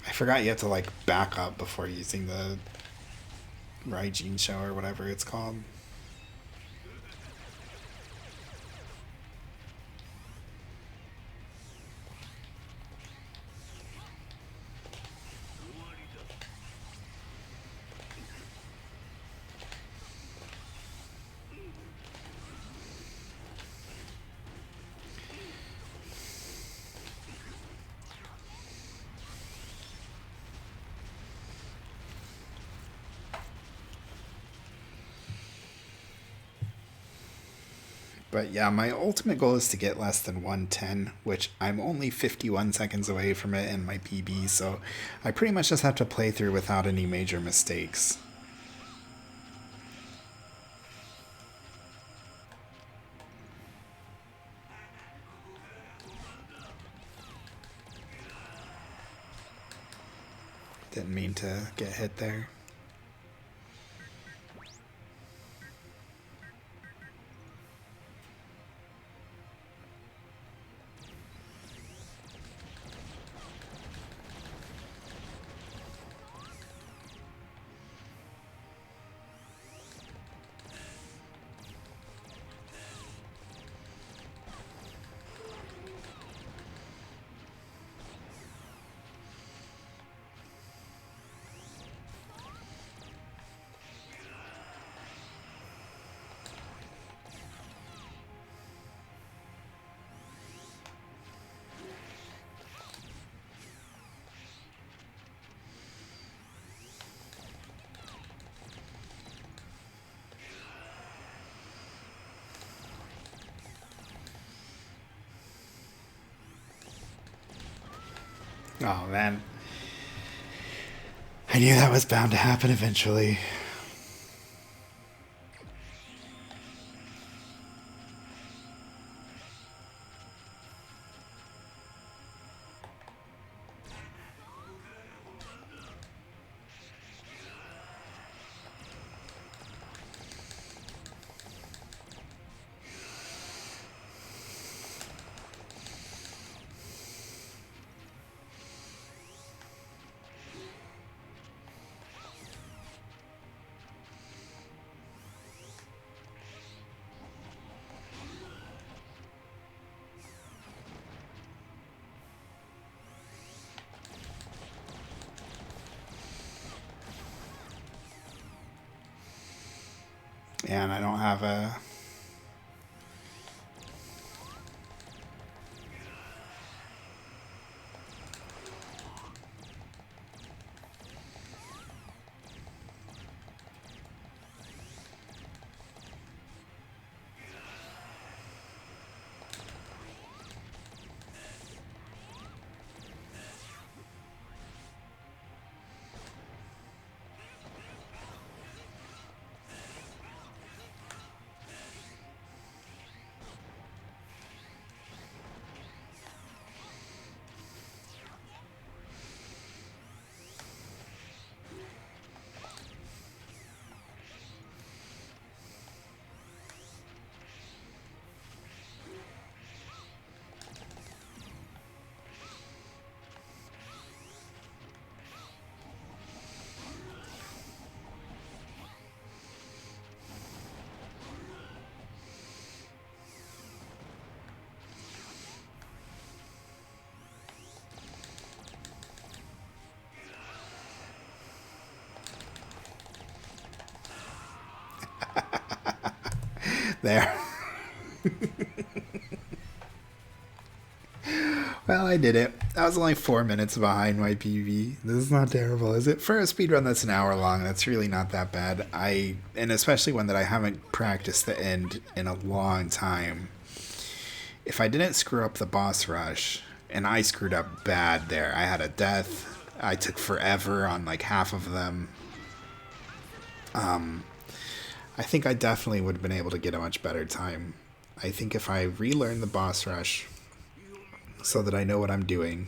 I forgot you have to like back up before using the Raijin show or whatever it's called. But yeah, my ultimate goal is to get less than 110, which I'm only 51 seconds away from it in my PB, so I pretty much just have to play through without any major mistakes. Didn't mean to get hit there. Oh man. I knew that was bound to happen eventually. And I don't have a... There. Well, I did it. I was only 4 minutes behind my PB. This is not terrible, is it? For a speedrun that's an hour long, that's really not that bad. And especially one that I haven't practiced the end in a long time. If I didn't screw up the boss rush, and I screwed up bad there. I had a death. I took forever on like half of them. I think I definitely would have been able to get a much better time. I think if I relearn the boss rush so that I know what I'm doing,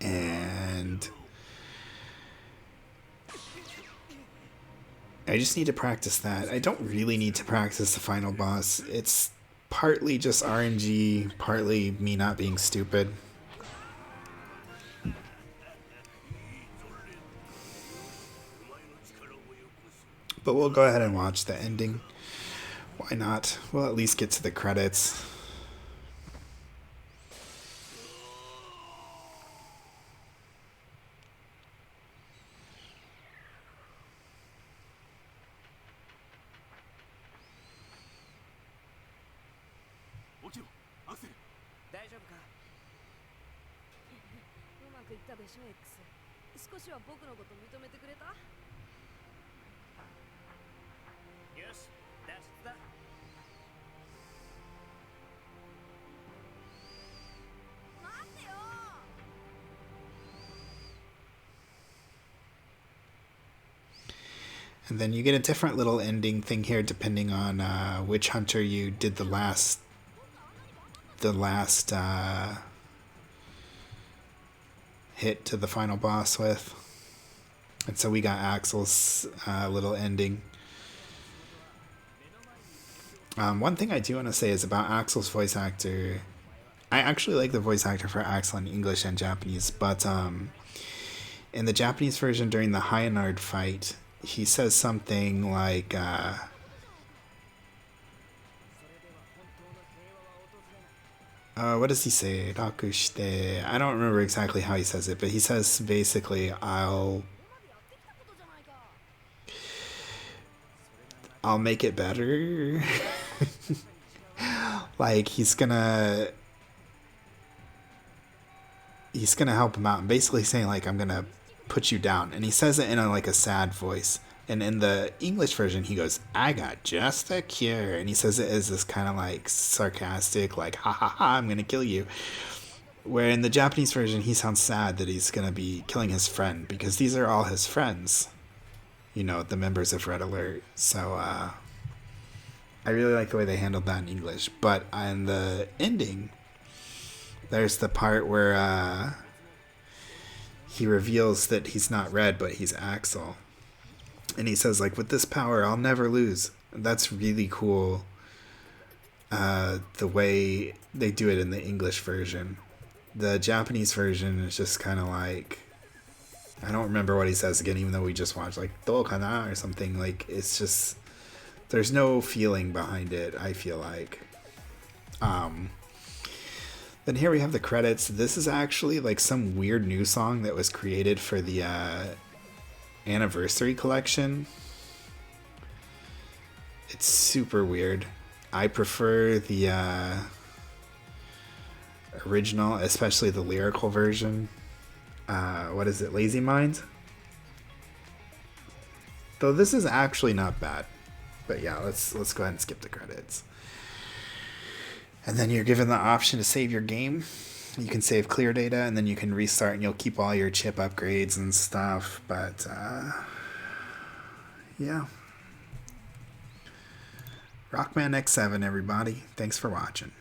and I just need to practice that. I don't really need to practice the final boss. It's partly just RNG, partly me not being stupid. But we'll go ahead and watch the ending. Why not? We'll at least get to the credits. And then you get a different little ending thing here depending on which hunter you did the last hit to the final boss with. And so we got Axel's little ending. One thing I do want to say is about Axel's voice actor. I actually like the voice actor for Axel in English and Japanese, but in the Japanese version during the Hyanard fight, he says something like, what does he say? Rakushite. I don't remember exactly how he says it, but he says basically, I'll make it better. Like he's gonna help him out, and basically saying like, I'm gonna put you down. And he says it in a sad voice. And in the English version, he goes, I got just the cure. And he says it as this kind of like sarcastic, like, ha ha ha, I'm going to kill you. Where in the Japanese version, he sounds sad that he's going to be killing his friend, because these are all his friends, the members of Red Alert. So I really like the way they handled that in English. But in the ending, there's the part where he reveals that he's not Red, but he's Axel. And he says, like, with this power, I'll never lose. That's really cool, the way they do it in the English version. The Japanese version is just kind of like, I don't remember what he says again, even though we just watched, like, do kana or something. Like, it's just, there's no feeling behind it, I feel like. Then here we have the credits. This is actually, like, some weird new song that was created for the anniversary collection. It's super weird. I prefer the original, especially the lyrical version. What is it, Lazy Mind? Though this is actually not bad. But yeah, let's go ahead and skip the credits. And then you're given the option to save your game. You can save clear data, and then you can restart, and you'll keep all your chip upgrades and stuff. But yeah, Rockman X7, everybody. Thanks for watching.